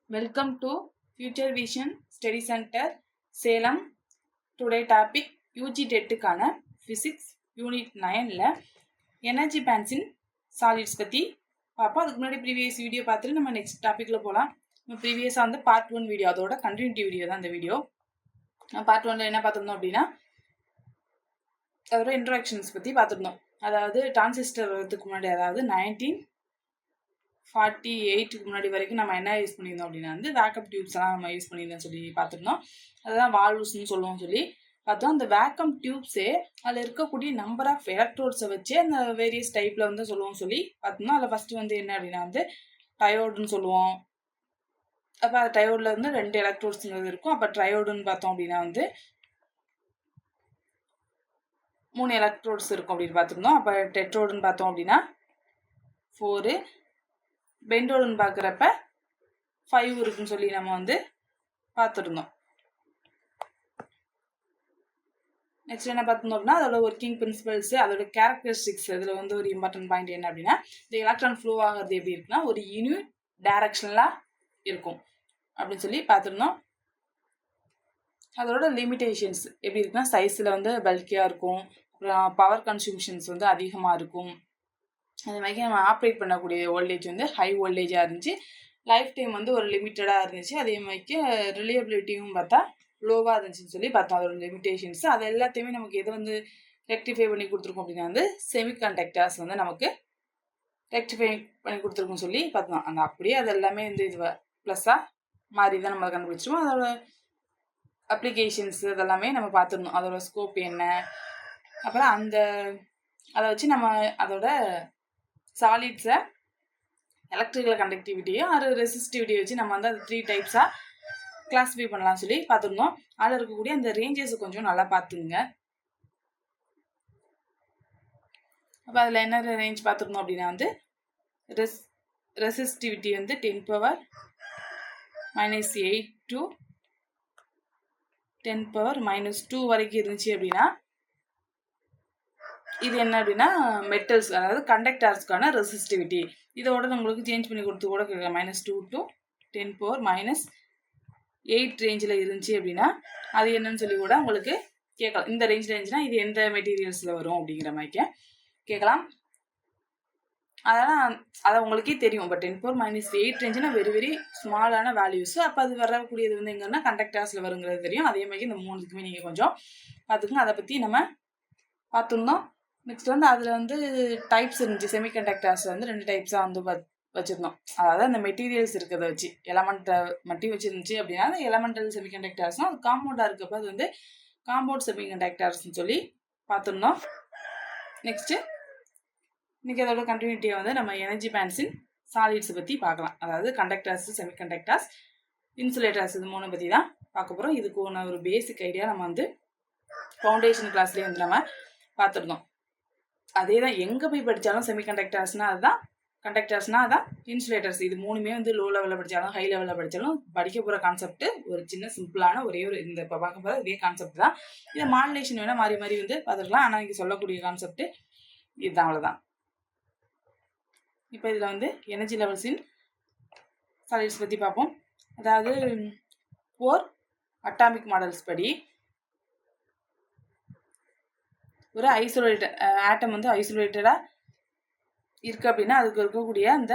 Welcome to Future Vision Study Center, Salem. Today topic UG டெட்டுக்கான Physics Unit 9ல Energy Bands in Solids பற்றி பார்ப்போம். அதுக்கு முன்னாடி previous video பார்த்துட்டு நம்ம நெக்ஸ்ட் டாப்பிக்கில் போகலாம். நம்ம ப்ரீவியஸாக வந்து பார்ட் 1 வீடியோ, அதோட கண்டினியூட்டி வீடியோ தான் இந்த வீடியோ. பார்ட் 1ல என்ன பார்த்துருந்தோம் அப்படின்னா, அதோட இன்ட்ராக்ஷன்ஸ் பற்றி பார்த்துருந்தோம். அதாவது டிரான்சிஸ்டர் வரதுக்கு முன்னாடி, அதாவது 1948க்கு முன்னாடி வரைக்கும் நம்ம என்ன யூஸ் பண்ணியிருந்தோம் அப்படின்னா வந்து வேக்கம் டியூப்ஸ்லாம் நம்ம யூஸ் பண்ணியிருந்தோம் சொல்லி பார்த்துருந்தோம். அதுதான் வால்வ்ஸ்ன்னு சொல்லுவோம் சொல்லி பார்த்தோம். அந்த வேக்கம் டியூப்ஸே அதில் இருக்கக்கூடிய நம்பர் ஆஃப் எலக்ட்ரோட்ஸை வச்சு அந்த வேரியஸ் டைப்பில் வந்து சொல்லுவோம் சொல்லி பார்த்தோம்னா, அதில் ஃபஸ்ட்டு வந்து என்ன அப்படின்னா வந்து டயோடுன்னு சொல்லுவோம். அப்போ அது டயோடில் வந்து 2 எலக்ட்ரோட்ஸுங்கிறது இருக்கும். அப்போ ட்ரையோடுன்னு பார்த்தோம் அப்படின்னா வந்து 3 எலக்ட்ரோட்ஸ் இருக்கும் அப்படின்னு பார்த்துருந்தோம். அப்போ டெட்ரோடுன்னு பார்த்தோம் அப்படின்னா 4, பெண்டோடுன்னு பார்க்குறப்ப 5 இருக்குன்னு சொல்லி நம்ம வந்து பார்த்துருந்தோம். நெக்ஸ்ட் என்ன பார்த்துருந்தோம் அப்படின்னா, அதோட ஒர்க்கிங் பிரின்சிபல்ஸ், அதோட கேரக்டரிஸ்டிக்ஸ். இதில் வந்து ஒரு இம்பார்ட்டன்ட் பாயிண்ட் என்ன அப்படின்னா, இந்த எலக்ட்ரான் ஃப்ளோ ஆகிறது எப்படி இருக்குன்னா ஒரு யூனிட் டைரக்ஷனில் இருக்கும் அப்படின்னு சொல்லி பார்த்துருந்தோம். அதோட லிமிட்டேஷன்ஸ் எப்படி இருக்குன்னா, சைஸில் வந்து பல்கியாக இருக்கும், அப்புறம் பவர் கன்சூம்ஷன்ஸ் வந்து அதிகமாக இருக்கும். அது மாதிரி நம்ம ஆப்ரேட் பண்ணக்கூடிய வோல்டேஜ் வந்து ஹை வோல்டேஜாக இருந்துச்சு. லைஃப் டைம் வந்து ஒரு லிமிட்டடாக இருந்துச்சு. அதே மாதிரி ரிலையபிலிட்டியும் பார்த்தா லோவாக இருந்துச்சுன்னு சொல்லி பார்த்தோம். அதோட லிமிட்டேஷன்ஸ் அது எல்லாத்தையுமே நமக்கு எது வந்து ரெக்டிஃபை பண்ணி கொடுத்துருக்கோம் அப்படின்னா வந்து செமிகண்டக்டர்ஸ் வந்து நமக்கு ரெக்டிஃபை பண்ணி கொடுத்துருக்கோன்னு சொல்லி பார்த்தோம். அந்த அப்படியே அது எல்லாமே வந்து இது ப்ளஸ்ஸாக மாறி தான் நம்ம கண்டுபிடிச்சிருவோம். அதோட அப்ளிகேஷன்ஸ் அதெல்லாமே நம்ம பார்த்துருந்தோம். அதோட ஸ்கோப் என்ன, அப்புறம் அதை வச்சு நம்ம அதோட சாலிட்ஸை எலக்ட்ரிக்கல் கண்டக்டிவிட்டியும் அது ரெசிஸ்டிவிட்டியை வச்சு நம்ம வந்து அது 3 டைப்ஸாக கிளாஸிஃபை பண்ணலாம் சொல்லி பார்த்துருந்தோம். அதில் இருக்கக்கூடிய அந்த ரேஞ்சஸ் கொஞ்சம் நல்லா பார்த்துங்க. அப்போ அதில் என்ன ரேஞ்ச் பார்த்துருந்தோம் அப்படின்னா வந்து ரெசிஸ்டிவிட்டி வந்து 10⁻⁻8 to 10⁻⁻2 வரைக்கும் இருந்துச்சு அப்படின்னா இது என்ன அப்படின்னா மெட்டல்ஸ், அதாவது கண்டக்டர்ஸ்க்கான ரெசிஸ்டிவிட்டி. இதோட உங்களுக்கு சேஞ்ச் பண்ணி கொடுத்து கூட -2 to 10⁻⁻8 ரேஞ்சில் இருந்துச்சு அப்படின்னா அது என்னன்னு சொல்லி கூட உங்களுக்கு கேட்கலாம். இந்த ரேஞ்சுனா இது எந்த மெட்டீரியல்ஸில் வரும் அப்படிங்கிற மாதிரி கேட்கலாம். அதெல்லாம் அதை உங்களுக்கே தெரியும். பட் 10⁻⁻8 ரேஞ்சுனா வெரி ஸ்மாலான வேல்யூஸ். அப்போ அது வரக்கூடியது வந்து எங்கன்னா கண்டக்டர்ஸில் வருங்கிறது தெரியும். அதே மாதிரி இந்த 3க்குமே நீங்கள் கொஞ்சம் பார்த்துக்கோங்க. அதை பற்றி நம்ம பார்த்துருந்தோம். நெக்ஸ்ட் வந்து அதில் வந்து டைப்ஸ் இருந்துச்சு. செமிகண்டக்டர்ஸ் வந்து 2 டைப்ஸாக வந்து வச்சுருந்தோம். அதாவது அந்த மெட்டீரியல்ஸ் இருக்கிறத வச்சு எலமெண்ட்டை மட்டும் வச்சுருந்துச்சு அப்படின்னா அந்த எலமெண்டல் செமிகண்டக்டர்ஸ்னால் அது காம்பவுண்டாக இருக்கப்போ அது வந்து காம்பவுண்ட் செமிகண்டக்டர்ஸ்ன்னு சொல்லி பார்த்துருந்தோம். நெக்ஸ்ட்டு இன்றைக்கி அதோட கண்டினியூட்டியை வந்து நம்ம எனர்ஜி பேண்ட்ஸின் சாலிட்ஸை பற்றி பார்க்கலாம். அதாவது கண்டக்டர்ஸ், செமிகண்டக்டர்ஸ், இன்சுலேட்டர்ஸ், இது 3 பற்றி தான் பார்க்க போகிறோம். இதுக்கு ஒரு பேசிக் ஐடியா நம்ம வந்து ஃபவுண்டேஷன் கிளாஸ்லேயே வந்து நம்ம பார்த்துருந்தோம். அதே தான் எங்கே போய் படித்தாலும் செமிகண்டக்டர்ஸ்னால் அதுதான், கண்டக்டர்ஸ்னால் அதான் இன்சுலேட்டர்ஸ். இது 3மே வந்து லோ லெவலில் படித்தாலும் ஹை லெவலில் படித்தாலும் படிக்க போகிற கான்செப்ட் ஒரு சின்ன சிம்பிளான ஒரே ஒரு இந்த இப்போ பார்க்க போகிற இதே கான்செப்ட் தான். இதை மாடுலேஷன் வேணால் மாறி வந்து பார்த்துக்கலாம். ஆனால் இங்கே சொல்லக்கூடிய கான்செப்ட் இதுதான், அவ்வளோதான். இப்போ இதில் வந்து எனர்ஜி லெவல்ஸின் சாலிட்ஸ் பற்றி பார்ப்போம். அதாவது 4 அட்டாமிக் மாடல்ஸ் படி ஒரு ஐசோலேட்டட் ஆட்டம் வந்து ஐசோலேட்டடாக இருக்குது அப்படின்னா அதுக்கு இருக்கக்கூடிய அந்த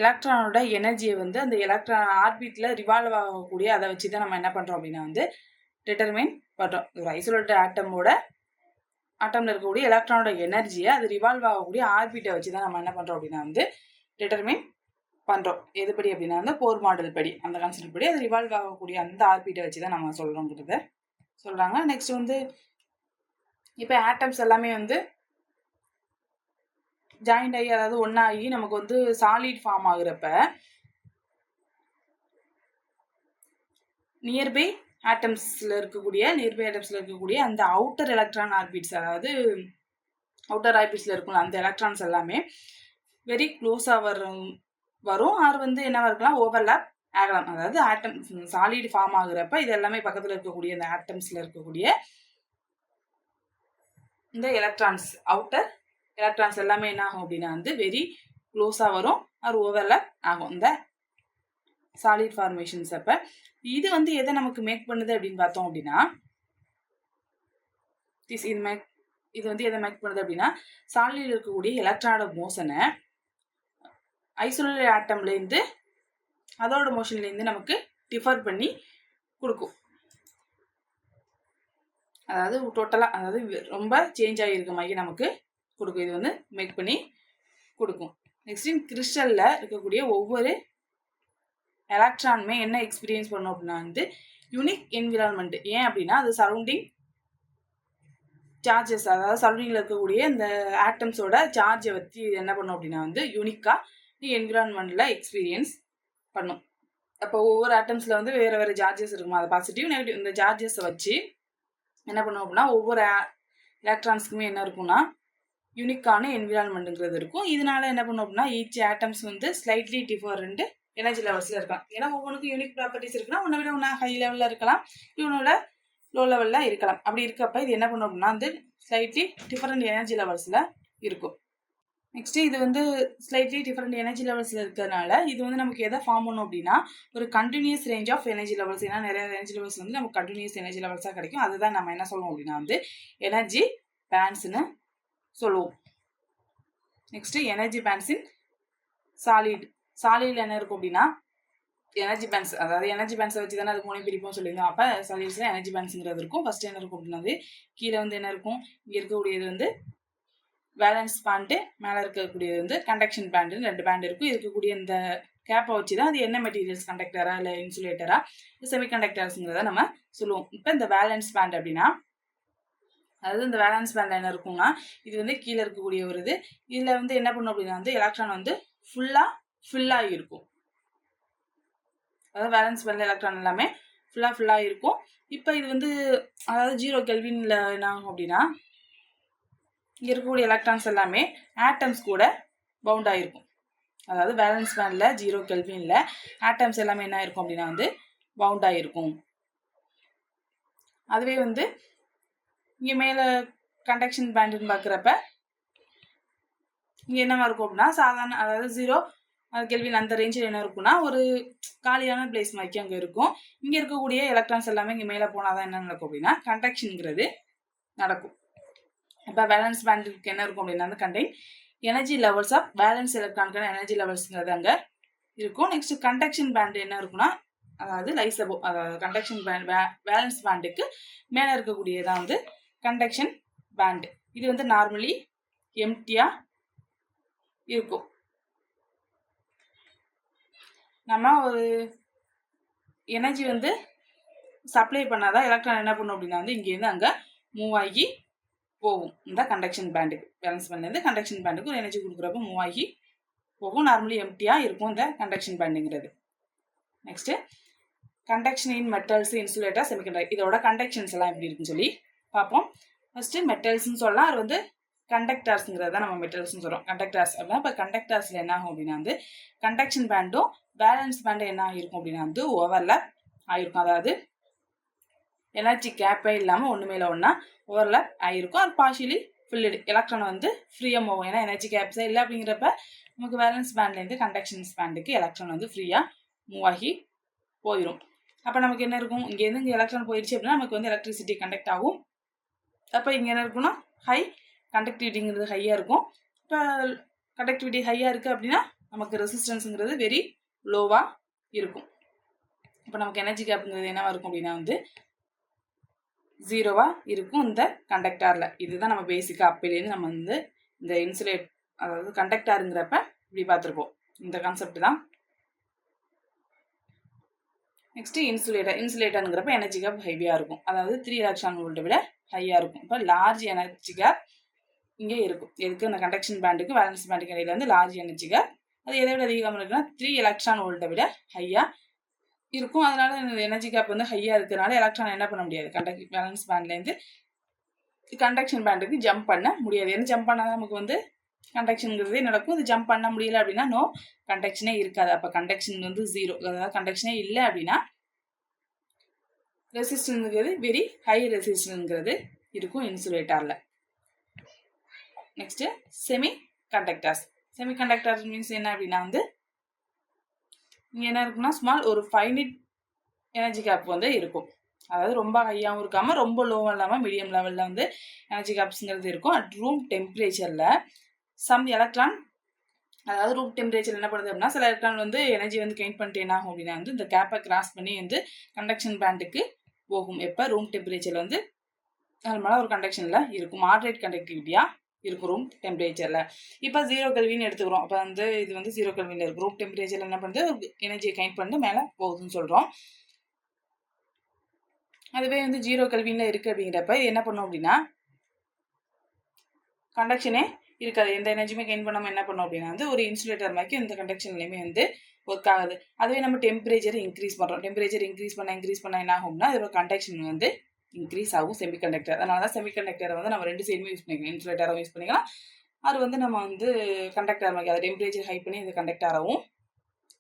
எலக்ட்ரானோட எனர்ஜியை வந்து அந்த எலக்ட்ரான் ஆர்பிட்டில் ரிவால்வ் ஆகக்கூடிய அதை வச்சு தான் நம்ம என்ன பண்ணுறோம் அப்படின்னா வந்து டிட்டர்மைன் பண்ணுறோம். ஒரு ஐசோலேட்டட் ஆட்டமில் இருக்கக்கூடிய எலக்ட்ரானோட எனர்ஜியை அது ரிவால்வ் ஆகக்கூடிய ஆர்பிட்டை வச்சு தான் நம்ம என்ன பண்ணுறோம் அப்படின்னா வந்து டிட்டர்மைன் பண்ணுறோம். எதுபடி அப்படின்னா வந்து போர் மாடல் படி, அந்த கான்செப்ட் படி அது ரிவால்வ் ஆகக்கூடிய அந்த ஆர்பிட்டை வச்சு தான் நம்ம சொல்கிறோங்கிறத சொல்கிறாங்க. நெக்ஸ்ட் வந்து இப்போ ஆட்டம்ஸ் எல்லாமே வந்து ஜாயிண்ட் ஆகி, அதாவது ஒன்றாகி நமக்கு வந்து சாலிட் ஃபார்ம் ஆகுறப்ப நியர்பை ஆட்டம்ஸில் இருக்கக்கூடிய அந்த அவுட்டர் எலக்ட்ரான் ஆர்பிட்ஸ், அதாவது அவுட்டர் ஆர்பிட்ஸில் இருக்கும்ல அந்த எலக்ட்ரான்ஸ் எல்லாமே வெரி க்ளோஸாக வரும். ஆர் வந்து என்னவா இருக்கலாம், ஓவர்லேப் ஆகலாம். அதாவது ஆட்டம் சாலிட் ஃபார்ம் ஆகுறப்ப இது எல்லாமே பக்கத்தில் இருக்கக்கூடிய இந்த ஆட்டம்ஸில் இருக்கக்கூடிய இந்த எலக்ட்ரான்ஸ், அவுட்டர் எலக்ட்ரான்ஸ் எல்லாமே என்ன ஆகும் அப்படின்னா வந்து வெரி க்ளோஸாக வரும், அது ஓவர்லாப் ஆகும் இந்த சாலிட் ஃபார்மேஷன்ஸ். அப்போ இது வந்து எதை நமக்கு மேக் பண்ணுது அப்படின்னு பார்த்தோம் அப்படின்னா, இது வந்து எதை மேக் பண்ணுது அப்படின்னா, சாலிடில் இருக்கக்கூடிய எலக்ட்ரானோட மோஷனை ஐசோலேட்டட் ஆட்டம்லேருந்து அதோட மோஷன்லேருந்து நமக்கு டிஃபர் பண்ணி கொடுக்கும். அதாவது டோட்டலாக, அதாவது ரொம்ப சேஞ்ச் ஆகியிருக்க மாதிரி நமக்கு கொடுக்கும். இது வந்து மேக் பண்ணி கொடுக்கும். நெக்ஸ்ட் கிறிஸ்டலில் இருக்கக்கூடிய ஒவ்வொரு எலக்ட்ரானுமே என்ன எக்ஸ்பீரியன்ஸ் பண்ணும் அப்படின்னா வந்து யூனிக் என்விரான்மெண்ட். ஏன் அப்படின்னா அது சரௌண்டிங் சார்ஜஸ், அதாவது சரௌண்டிங்கில் இருக்கக்கூடிய இந்த ஆட்டம்ஸோட சார்ஜை வச்சு என்ன பண்ணும் அப்படின்னா வந்து யூனிக்காக என்விரான்மெண்ட்டில் எக்ஸ்பீரியன்ஸ் பண்ணும். அப்போ ஒவ்வொரு ஆட்டம்ஸில் வந்து வேறு வேறு சார்ஜஸ் இருக்குமா, அது பாசிட்டிவ் நெகட்டிவ், இந்த சார்ஜஸை வச்சு என்ன பண்ணும் அப்படின்னா ஒவ்வொரு எலக்ட்ரான்ஸ்க்குமே என்ன இருக்கும்னா யூனிக்கான என்விரான்மெண்ட்டுங்கிறது இருக்கும். இதனால என்ன பண்ணும் அப்படின்னா ஈச் ஆட்டம்ஸ் வந்து ஸ்லைட்லி டிஃபரெண்ட் எனர்ஜி லெவல்ஸில் இருக்கலாம். ஏன்னா ஒவ்வொன்றுக்கும் யூனிக் ப்ராப்பர்ட்டிஸ் இருக்குன்னா ஒன்றை விட ஒன்றா ஹை லெவலில் இருக்கலாம், இவனோட லோ லெவலில் இருக்கலாம். அப்படி இருக்கப்ப இது என்ன பண்ணும் அப்படின்னா வந்து ஸ்லைட்லி டிஃபரெண்ட் எனர்ஜி லெவல்ஸில் இருக்கும். நெக்ஸ்ட் இது வந்து ஸ்லைட்லி டிஃபரெண்ட் எனர்ஜி லெவல்ஸில் இருக்கிறதுனால இது வந்து நமக்கு எதை ஃபார்ம் பண்ணும் அப்படின்னா ஒரு continuous range of energy levels. ஏன்னா நிறைய எனர்ஜி லெவல்ஸ் வந்து நமக்கு கண்டினியூஸ் எனர்ஜி லெவல்ஸாக கிடைக்கும். அதுதான் நம்ம என்ன சொல்லுவோம் அப்படின்னா வந்து எனர்ஜி பேண்ட்ஸ்ன்னு சொல்லுவோம். நெக்ஸ்ட் எனர்ஜி பேண்ட்ஸ் இன் சாலிடில் என்ன இருக்கும் அப்படின்னா எனர்ஜி பேண்ட்ஸ், அதாவது எனர்ஜி பேண்ட்ஸை வச்சு தானே அது மூணு பிரிப்போம் சொல்லியிருந்தோம். அப்போ சாலிட்ஸில் எனர்ஜி பேண்ட்ஸுங்கிறது இருக்கும். ஃபர்ஸ்ட் என்ன இருக்கும் அப்படின்னா கீழே வந்து என்ன இருக்கும், இங்கே இருக்கக்கூடியது வந்து வேலன்ஸ் பேண்டு, மேலே இருக்கக்கூடியது வந்து கண்டக்ஷன் பேண்டுன்னு 2 பேண்ட் இருக்கும். இருக்கக்கூடிய இந்த கேப்பை வச்சு தான் அது என்ன மெட்டீரியல்ஸ், கண்டக்டரா இல்லை இன்சுலேட்டரா செமி கண்டக்டர்ஸுங்கிறத நம்ம சொல்லுவோம். இப்போ இந்த வேலன்ஸ் பேண்ட் அப்படின்னா, அதாவது இந்த வேலன்ஸ் பேண்டில் என்ன இருக்கும்னா இது வந்து கீழே இருக்கக்கூடிய ஒரு இது, இதில் வந்து என்ன பண்ணும் அப்படின்னா வந்து எலக்ட்ரான் வந்து ஃபுல்லாக இருக்கும். அதாவது வேலன்ஸ் பேண்டில் எலக்ட்ரான் எல்லாமே ஃபுல்லாக இருக்கும். இப்போ இது வந்து அதாவது 0 கெல்வின்ல என்ன ஆகும் அப்படின்னா இங்கே இருக்கக்கூடிய எலக்ட்ரான்ஸ் எல்லாமே ஆட்டம்ஸ் கூட பவுண்ட் ஆகிருக்கும். அதாவது வேலன்ஸ் பேண்டில் 0 கெல்வின்ல ஆட்டம்ஸ் எல்லாமே என்ன ஆயிருக்கும் அப்படின்னா வந்து பவுண்ட் ஆகிருக்கும். அதுவே வந்து இங்கே மேலே கண்டக்ஷன் பேண்டுன்னு பார்க்குறப்ப இங்கே என்னவா இருக்கும் அப்படின்னா சாதாரண, அதாவது 0 கெல்வின் அந்த ரேஞ்சில் என்ன இருக்குன்னா ஒரு காலியான பிளேஸ் மாதிரி அங்கே இருக்கும். இங்கே இருக்கக்கூடிய எலக்ட்ரான்ஸ் எல்லாமே இங்கே மேலே போனால் தான் என்ன நடக்கும் அப்படின்னா கண்டக்ஷனுங்கிறது நடக்கும். இப்போ வேலன்ஸ் பேண்டுக்கு என்ன இருக்கும் அப்படின்னா வந்து contain energy levels of valence எலக்ட்ரானுக்கான எனர்ஜி லெவல்ஸ்ங்கிறது அங்கே இருக்கும். நெக்ஸ்ட் கண்டக்ஷன் பேண்டு என்ன இருக்குன்னா, அதாவது லைசபோ, அதாவது கண்டக்ஷன் பேண்ட் வேலன்ஸ் பேண்டுக்கு மேலே இருக்கக்கூடியதான் வந்து கண்டக்ஷன் பேண்டு. இது வந்து நார்மலி எம்டியாக இருக்கும். நம்ம ஒரு எனர்ஜி வந்து சப்ளை பண்ணாதான் எலக்ட்ரான் என்ன பண்ணும் அப்படின்னா வந்து இங்கேருந்து அங்கே மூவ் ஆகி போகும். இந்த கண்டக்ஷன் பேண்டுக்கு பேலன்ஸ் பேண்ட்லேருந்து கண்டக்ஷன் பேண்டுக்கு ஒரு எனர்ஜி கொடுக்குறப்ப மூவ் ஆகி போகும். நார்மலி எம்டியாக இருக்கும் இந்த கண்டக்ஷன் பேண்டுங்கிறது. நெக்ஸ்ட்டு கண்டக்ஷன் இன் மெட்டல்ஸ், இன்சுலேட்டர், செமிகண்டக்டர், இதோட கண்டக்ஷன்ஸ் எல்லாம் எப்படி இருக்குன்னு சொல்லி பார்ப்போம். ஃபர்ஸ்ட்டு மெட்டல்ஸ்ன்னு சொல்லலாம், அது வந்து கண்டக்டர்ஸுங்கிறது தான் நம்ம மெட்டல்ஸ்ன்னு சொல்கிறோம். கண்டக்டர்ஸ் அப்படின்னா இப்போ கண்டக்டர்ஸில் என்ன ஆகும் அப்படின்னா வந்து கண்டக்ஷன் பேண்டும் பேலன்ஸ் பேண்டும் என்ன ஆகிருக்கும் அப்படின்னா வந்து ஓவர்லாப் ஆகிருக்கும். அதாவது எனர்ஜி கேப்பே இல்லாமல் ஒன்று மேலே ஒன்றா ஓவர்லாப் ஆகிருக்கும். அது பார்ஷியலி ஃபில்டு, எலக்ட்ரான் வந்து ஃப்ரீயாக மூவ். ஏன்னா எனர்ஜி கேப்ஸே இல்லை அப்படிங்கிறப்ப நமக்கு வேலன்ஸ் பேண்ட்லேருந்து கண்டக்ஷன்ஸ் பேண்டுக்கு எலக்ட்ரான் வந்து ஃப்ரீயாக மூவ் ஆகி போயிடும். அப்போ நமக்கு என்ன இருக்கும், இங்கேருந்து இங்கே எலக்ட்ரான் போயிடுச்சு அப்படின்னா நமக்கு வந்து எலக்ட்ரிசிட்டி கண்டக்ட் ஆகும். அப்போ இங்கே என்ன இருக்குன்னா ஹை கண்டக்டிவிட்டிங்கிறது ஹையாக இருக்கும். இப்போ கண்டக்டிவிட்டி ஹையாக இருக்குது அப்படின்னா நமக்கு ரெசிஸ்டன்ஸுங்கிறது வெரி லோவாக இருக்கும். இப்போ நமக்கு எனர்ஜி கேப்புங்கிறது என்னவாக இருக்கும் அப்படின்னா வந்து 0வாக இருக்கும் இந்த கண்டக்டாரில். இதுதான் நம்ம பேசிக்காக அப்போலேருந்து நம்ம வந்து இந்த இன்சுலேட், அதாவது கண்டக்டாருங்கிறப்ப இப்படி பார்த்துருப்போம். இந்த கான்செப்ட் தான். நெக்ஸ்ட்டு இன்சுலேட்டருங்கிறப்ப எனர்ஜி கேப் ஹைவியாக இருக்கும், அதாவது 3 எலக்ட்ரான் வோல்ட்டை விட ஹையாக இருக்கும். இப்போ லார்ஜ் எனர்ஜி கேப் இங்கே இருக்கும். எதுக்கு, இந்த கண்டக்ஷன் பேண்டுக்கு வேலன்ஸ் பேண்டுக்கு இடையில வந்து லார்ஜ் எனர்ஜி கேப், அது எதை விட அதிகமாக இருக்குன்னா 3 எலக்ட்ரான் வோல்ட்டை விட ஹையாக இருக்கும். அதனால எனர்ஜி கேப் வந்து ஹையாக இருக்கிறதுனால எலக்ட்ரான் என்ன பண்ண முடியாது, வேலன்ஸ் பேண்ட்லேருந்து கண்டக்ஷன் பேண்டுக்கு ஜம்ப் பண்ண முடியாது. ஏன்னா ஜம்ப் பண்ணால் நமக்கு வந்து கண்டக்ஷனுங்கிறதே நடக்கும். இது ஜம்ப் பண்ண முடியல அப்படின்னா நோ கண்டக்ஷனே இருக்காது. அப்போ கண்டக்ஷன் வந்து 0, அதாவது கண்டக்ஷனே இல்லை அப்படின்னா ரெசிஸ்டன்ஸுங்கிறது வெரி ஹை ரெசிஸ்டன்ஸுங்கிறது இருக்கும் இன்சுலேட்டரில். Next semi conductors. Semiconductor means என்ன அப்படின்னா வந்து இங்கே என்ன இருக்குன்னா ஸ்மால் ஒரு ஃபைனிட் எனர்ஜி கேப் வந்து இருக்கும். அதாவது ரொம்ப ஹையாகவும் இருக்காமல் ரொம்ப லோவும் இல்லாமல் மீடியம் லெவலில் வந்து எனர்ஜி கேப்ஸுங்கிறது இருக்கும். அட் ரூம் டெம்பரேச்சரில் சம் எலக்ட்ரான், அதாவது ரூம் டெம்பரேச்சர் என்ன பண்ணுது அப்படின்னா சில எலக்ட்ரான் வந்து எனர்ஜி வந்து கெயின் பண்ணிட்டு என்ன ஆகும் அப்படின்னா வந்து இந்த கேப்பை கிராஸ் பண்ணி வந்து கண்டக்ஷன் பேண்டுக்கு போகும். எப்போ ரூம் டெம்பரேச்சர் வந்து நார்மலாக ஒரு கண்டக்ஷனில் இருக்கும், மாடரேட் கண்டக்டிவிட்டியாக இருக்கும் ரூம் டெம்பரேச்சரில். இப்போ 0 கெல்வின் எடுத்துக்கிறோம். அப்போ வந்து இது வந்து 0 கெல்வின் இருக்கும். ரூம் டெம்பரேச்சரில் என்ன பண்ணுறது எனர்ஜியை கெயின் பண்ணி மேலே போகுதுன்னு சொல்கிறோம். அதுவே வந்து 0 கெல்வின்ல இருக்குது அப்படிங்கிறப்ப இது என்ன பண்ணும் அப்படின்னா கண்டக்ஷனே இருக்காது, எந்த எனர்ஜியுமே கெயின் பண்ணாமல் என்ன பண்ணும் அப்படின்னா வந்து ஒரு இன்சுலேட்டர் மாதிரி இந்த கண்டக்ஷன்லையுமே வந்து ஒர்க் ஆகுது. அதுவே நம்ம டெம்பரேச்சர் இன்க்ரீஸ் பண்ணுறோம். டெம்பரேச்சர் இன்க்ரீஸ் பண்ண என்ன ஆகும்னா அதோட கண்டக்ஷன் வந்து இன்க்ரீஸ் ஆகும் செமிகண்டக்டர். அதனால தான் செமிகண்டக்டரை வந்து நம்ம 2 சைடுமே யூஸ் பண்ணிக்கலாம். இன்சுலேட்டராகவும் யூஸ் பண்ணிக்கலாம், அது வந்து நம்ம வந்து கண்டக்டர் மாதிரி அதை டெம்பரேச்சர் ஹை பண்ணி இந்த கண்டக்டராகவும்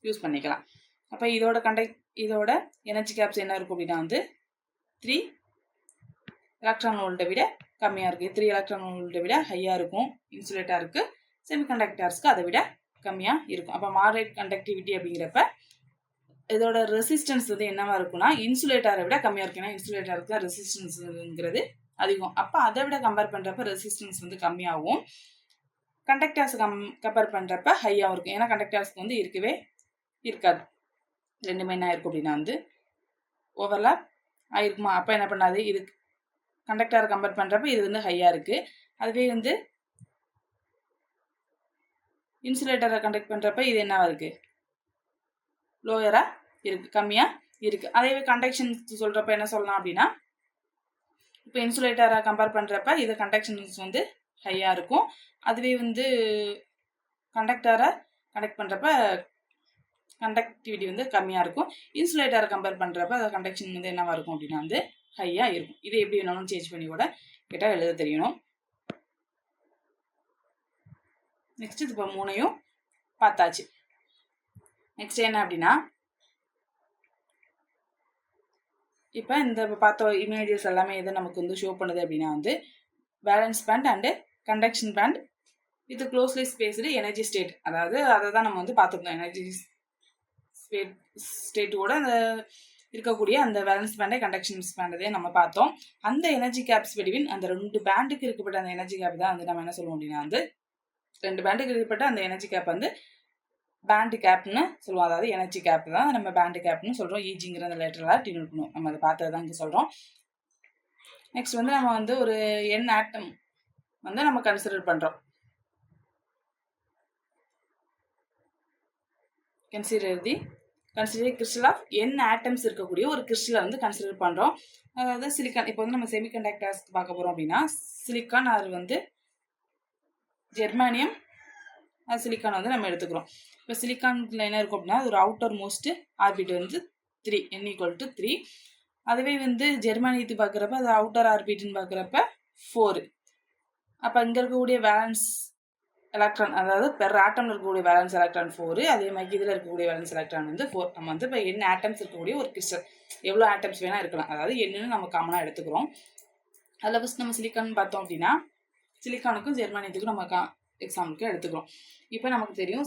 யூஸ் பண்ணிக்கலாம். அப்போ இதோட எனர்ஜி கேப்ஸ் என்ன இருக்கும் அப்படின்னா வந்து 3 எலக்ட்ரான் வோல்ட்டை விட கம்மியாக இருக்குது. 3 எலக்ட்ரான் வோல்ட்டை விட ஹையாக இருக்கும் இன்சுலேட்டருக்கு. செமிகண்டக்டர்ஸ்க்கு அதை விட கம்மியாக இருக்கும். அப்போ மாடரேட் கண்டக்டிவிட்டி அப்படிங்கிறப்ப இதோட ரெசிஸ்டன்ஸ் வந்து என்னவா இருக்குன்னா இன்சுலேட்டரை விட கம்மியாக இருக்கும். ஏன்னா இன்சுலேட்டருக்கு தான் ரெசிஸ்டன்ஸுங்கிறது அதிகம். அப்போ அதை விட கம்பேர் பண்ணுறப்ப ரெசிஸ்டன்ஸ் வந்து கம்மியாகவும், கண்டக்டர்ஸ் கம்பேர் பண்ணுறப்ப ஹையாகவும் இருக்கும். ஏன்னா கண்டக்டர்ஸ்க்கு வந்து இருக்கவே இருக்காது. ரெண்டுமே என்ன இருக்கும் அப்படின்னா வந்து ஓவர்லாப் ஆயிருக்குமா. அப்போ என்ன பண்ணாது, இது கண்டக்டரை கம்பேர் பண்ணுறப்ப இது வந்து ஹையாக இருக்குது. அதுவே வந்து இன்சுலேட்டரை கண்டக்ட் பண்ணுறப்ப இது என்னவா இருக்குது, லோயராக இருக்குது, கம்மியாக இருக்குது. அதேவே கண்டக்ஷன் சொல்கிறப்ப என்ன சொல்லலாம் அப்படின்னா இப்போ இன்சுலேட்டரை கம்பேர் பண்ணுறப்ப இது கண்டக்ஷன்ஸ் வந்து ஹையாக இருக்கும். அதுவே வந்து கண்டக்டரை கண்டக்ட் பண்ணுறப்ப கண்டக்டிவிட்டி வந்து கம்மியாக இருக்கும். இன்சுலேட்டரை கம்பேர் பண்ணுறப்ப அது கண்டக்ஷன் வந்து என்னவாக இருக்கும் அப்படின்னா வந்து ஹையாக இருக்கும். இது எப்படி வேணாலும் சேஞ்ச் பண்ணி கூட கேட்டால் எழுத தெரியணும். நெக்ஸ்ட் இது இப்போ 3ஐயும் பார்த்தாச்சு. நெக்ஸ்ட் என்ன அப்படின்னா இப்போ இந்த பார்த்த இமேஜஸ் எல்லாமே எதை நமக்கு வந்து ஷோ பண்ணுது அப்படின்னா வந்து valence band and conduction band with closely spaced energy state. அதாவது அதை தான் நம்ம வந்து பார்த்துருந்தோம். எனர்ஜி ஸ்டேட்டோட அந்த இருக்கக்கூடிய அந்த வேலன்ஸ் பேண்டை கண்டக்ஷன் பேண்டதே நம்ம பார்த்தோம். அந்த எனர்ஜி கேப்ஸ் பிட்வீன் அந்த 2 பேண்டுக்கு இருக்கப்பட்ட அந்த எனர்ஜி கேப் தான் வந்து நம்ம என்ன சொல்லுவோம் அப்படின்னா வந்து 2 பேண்டுக்கு இருக்கப்பட்ட அந்த எனர்ஜி கேப் வந்து பேண்டு கேப்னு சொல்லுவோம். அதாவது எனர்ஜி கேப் தான் நம்ம பேண்டு கேப்னு சொல்கிறோம். ஈஜிங்கிற அந்த லெட்டரெலாம் டினோட் பண்ணுவோம். நம்ம அதை பார்த்தது தான் இங்கே சொல்கிறோம். நெக்ஸ்ட் வந்து நம்ம வந்து ஒரு n ஆட்டம் வந்து நம்ம கன்சிடர் பண்ணுறோம். Consider crystal of n atoms இருக்கக்கூடிய ஒரு கிறிஸ்டலை வந்து கன்சிடர் பண்ணுறோம். அதாவது சிலிக்கான். இப்போ வந்து நம்ம செமிகண்டக்டர்ஸ் பார்க்க போகிறோம் அப்படின்னா சிலிக்கான், அது வந்து ஜெர்மானியம், அது சிலிக்கான் வந்து நம்ம எடுத்துக்கிறோம். இப்போ சிலிக்கான்ல என்ன இருக்கும் அப்படின்னா ஒரு அவுட்டர் மோஸ்ட் ஆர்பிட் வந்து 3, n = 3. அதுவே வந்து ஜெர்மானியத்து பார்க்குறப்ப அது அவுட்டர் ஆர்பிட்னு பார்க்குறப்ப 4. அப்போ இங்கே இருக்கக்கூடிய வேலன்ஸ் எலக்ட்ரான், அதாவது பெர் ஆட்டம்ல இருக்கக்கூடிய வேலன்ஸ் எலக்ட்ரான் 4. அதே மாதிரி இதில் இருக்கக்கூடிய வேலன்ஸ் எலக்ட்ரான் வந்து 4. நம்ம வந்து இப்போ n ஆட்டம்ஸ் இருக்கக்கூடிய ஒரு கிறிஸ்டல், எவ்வளோ ஆட்டம்ஸ் வேணால் இருக்கலாம், அதாவது என்னன்னு நம்ம காமனாக எடுத்துக்கிறோம். அதில் ஃபஸ்ட் நம்ம சிலிக்கான் பார்த்தோம் அப்படின்னா சிலிக்கானுக்கும் ஜெர்மானியத்துக்கும் நம்ம எக்ஸாம்பிளுக்கு எடுத்துக்கிறோம். இப்போ நமக்கு தெரியும்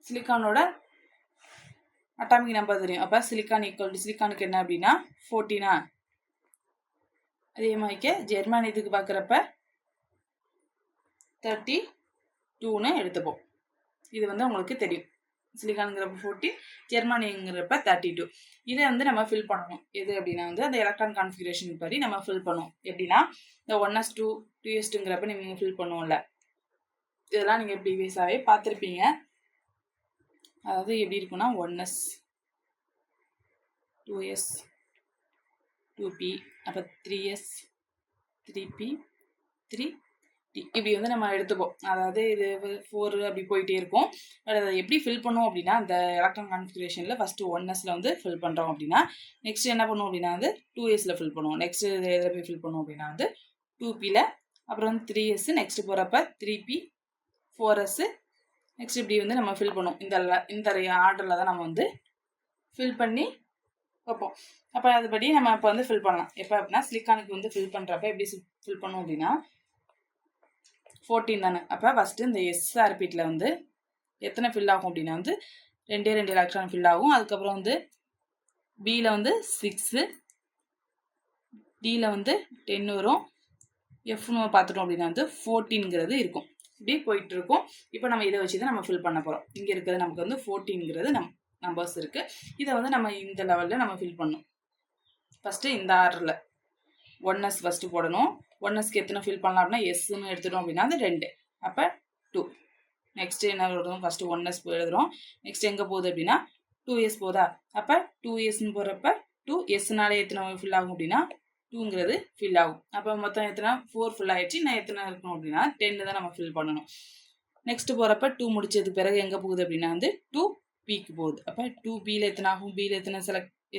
சிலிக்கானோட அட்டாமிக் நம்பர் தெரியும். அப்போ சிலிக்கானுக்கு என்ன அப்படின்னா 14. அதே மாதிரிக்கு ஜெர்மானியத்துக்கு பார்க்குறப்ப 32ன்னு எடுத்துப்போம். இது வந்து உங்களுக்கு தெரியும். சிலிக்கானுங்கிறப்ப 14, ஜெர்மானியங்கிறப்ப 32. இதை வந்து நம்ம ஃபில் பண்ணணும். எது அப்படின்னா வந்து அந்த எலக்ட்ரான் கான்ஃபிகரேஷன் படி நம்ம ஃபில் பண்ணுவோம். எப்படின்னா இந்த 1s2 2s2ங்கிறப்ப நீங்கள் ஃபில் பண்ணுவோம்ல, இதெல்லாம் நீங்கள் ப்ரீவியஸாகவே பார்த்துருப்பீங்க. அதாவது எப்படி இருக்குன்னா 1s 2s 2p, அப்போ 3s 3p 3t, இப்படி வந்து நம்ம எடுத்துப்போம். அதாவது இது 4 அப்படி போயிட்டே இருக்கும். பட் அதை எப்படி ஃபில் பண்ணுவோம் அப்படின்னா அந்த எலக்ட்ரான் கான்ஃபிகரேஷனில் ஃபஸ்ட்டு 1sல வந்து ஃபில் பண்ணுறோம் அப்படின்னா நெக்ஸ்ட் என்ன பண்ணுவோம் அப்படின்னா வந்து 2sல ஃபில் பண்ணுவோம். நெக்ஸ்ட் இதில் போய் ஃபில் பண்ணுவோம் அப்படின்னா வந்து 2pல, அப்புறம் வந்து 3s, நெக்ஸ்ட் போகிறப்ப 3p 4s, நெக்ஸ்ட் இப்படி வந்து நம்ம ஃபில் பண்ணுவோம். இந்த ஆர்டரில் தான் நம்ம வந்து ஃபில் பண்ணி வைப்போம். அப்போ அதுபடி நம்ம இப்போ வந்து ஃபில் பண்ணலாம். எப்போ அப்படின்னா சிலிக்கானுக்கு வந்து ஃபில் பண்ணுறப்ப எப்படி ஃபில் பண்ணுவோம் அப்படின்னா 14 தானே. அப்போ ஃபஸ்ட்டு இந்த எஸ் ஆர்பிட்டில் வந்து எத்தனை ஃபில் ஆகும் அப்படின்னா வந்து 2 எலக்ட்ரான் ஃபில் ஆகும். அதுக்கப்புறம் வந்து பியில் வந்து 6, டியில் வந்து 10 வரும். எஃப்னு பார்த்துட்டோம் அப்படின்னா வந்து 14ங்கிறது இருக்கும். இப்படி போயிட்டு இருக்கும். இப்போ நம்ம இதை வச்சு தான் நம்ம ஃபில் பண்ண போகிறோம். இங்கே இருக்கிறது நமக்கு வந்து 14ங்கிறது நம்பர்ஸ் இருக்குது. இதை வந்து நம்ம இந்த லெவலில் நம்ம ஃபில் பண்ணணும். ஃபஸ்ட்டு இந்த ஆர்டரில் 1s ஃபஸ்ட்டு போடணும். 1sக்கு எத்தனை ஃபில் பண்ணலாம் அப்படின்னா எஸ்ன்னு எடுத்துட்டோம் அப்படின்னா அது 2. அப்போ 2. நெக்ஸ்ட்டு என்ன எழுதுறோம்? ஃபஸ்ட்டு 1s எழுதுகிறோம். நெக்ஸ்ட் எங்கே போகுது அப்படின்னா 2s போதா. அப்போ 2sன்னு போகிறப்ப 2sனாலே எத்தனை ஃபில் ஆகும் அப்படின்னா 2ங்கிறது ஃபில் ஆகும். அப்போ மொத்தம் எத்தனை 4 ஃபில் ஆகிடுச்சு. நான் எத்தனை இருக்கணும் அப்படின்னா 10 தான் நம்ம ஃபில் பண்ணணும். நெக்ஸ்ட்டு போகிறப்ப 2 முடிச்சதுக்கு பிறகு எங்கே போகுது அப்படின்னா வந்து 2Pக்கு போகுது. அப்போ 2Bயில் எத்தனை ஆகும்? பியில்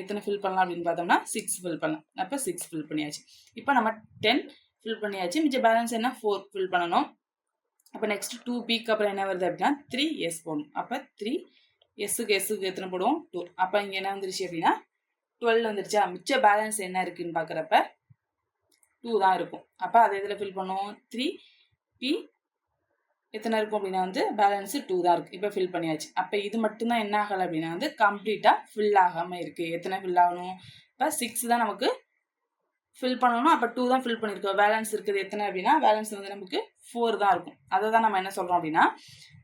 எத்தனை ஃபில் பண்ணலாம் அப்படின்னு பார்த்தோம்னா 6 ஃபில் பண்ணலாம். அப்போ 6 ஃபில் பண்ணியாச்சு. இப்போ நம்ம 10 ஃபில் பண்ணியாச்சு. மிச்ச பேலன்ஸ் என்ன 4 ஃபில் பண்ணணும். அப்போ நெக்ஸ்ட் 2Pக்கு அப்புறம் என்ன வருது அப்படின்னா 3s போடணும். அப்போ 3sக்கு எத்தனை போடுவோம் 2. அப்போ இங்கே என்ன வந்துருச்சு அப்படின்னா 12 வந்துருச்சா. மிச்ச பேலன்ஸ் என்ன இருக்குன்னு பார்க்குறப்ப 2 தான் இருக்கும். அப்போ அதை இதில் ஃபில் பண்ணுவோம். 3P எத்தனை இருக்கும் அப்படின்னா வந்து பேலன்ஸு 2 தான் இருக்குது. இப்போ ஃபில் பண்ணியாச்சு. அப்போ இது மட்டும்தான் என்ன ஆகலை அப்படின்னா வந்து கம்ப்ளீட்டாக ஃபில் ஆகாமல் இருக்குது. எத்தனை ஃபில் ஆகணும்? இப்போ 6 தான் நமக்கு ஃபில் பண்ணணும். அப்போ 2 தான் ஃபில் பண்ணியிருக்கோம். பேலன்ஸ் இருக்குது எத்தனை அப்படின்னா பேலன்ஸ் வந்து நமக்கு 4 தான் இருக்கும். அதை தான் நம்ம என்ன சொல்கிறோம் அப்படின்னா